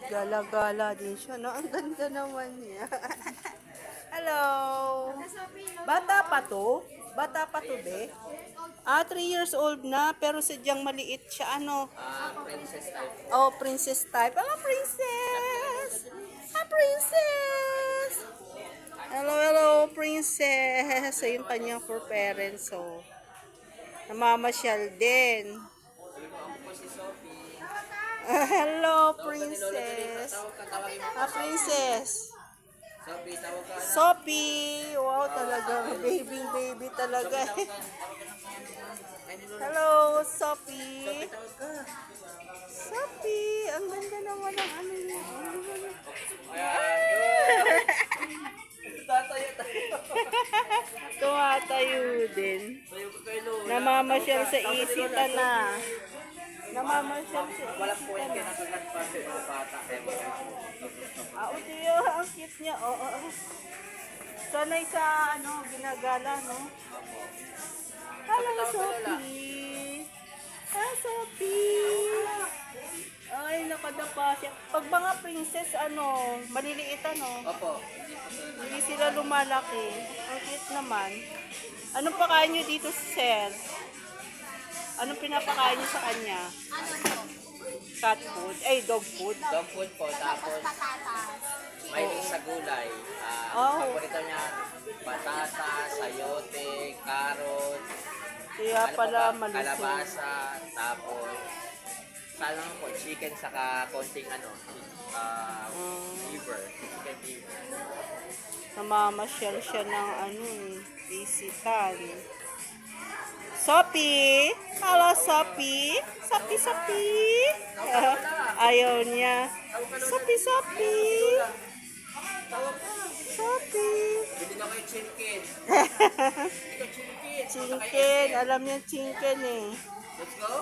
Gala-gala din siya. No? Ang ganda naman niya. Hello. Bata pa to? Bata pa to, be? 3 years old na, pero sadyang maliit siya. Ano? Princess type. Oh, princess type. Ah, princess! Ah, princess! Hello, hello, princess. So, yung kanyang for parents. So, namamasyal din. Ako po si Sophie. Hello, princess. Ah, princess. Sophie, tawag ka. Sophie. Wow, talaga. Baby talaga. Hello, Sophie. Tawag ka. Sophie. Ang ganda naman ng ano niya. Tatayo tayo. Tumatayo din. Tayo ko kayo, Lola. Namamasyal sa isitan na. Namamasyal sa Wala po yan isitan kaya na. nasulat pa sa mga bata. Udiyo, ang cute niya. Oo. Sanay sa ano, ginagala, no? Hello, Sophie. Hi, Sophie. Ay, nakadapa siya. Pag mga princess, ano, maliliit, ano? Opo. Hindi sila lumalaki. Ang cute naman. Anong pakain nyo dito, sir? Anong pinapakain nyo sa kanya? Cat food? Ay, dog food? Dog food po. Tapos may sa gulay. Oh. Paborito niya patata, sayote, carrots. Kaya pala malusog. Kalabasa, tapos salang po, chicken saka konting liver. Chicken liver. Namamasyal siya ng ano eh, visitan. Sophie! Hello, Sophie! Sophie! Ayaw niya. Sophie! Sophie! Bili na kayo chicken. Chinken! Alam niya chinken eh. Let's go.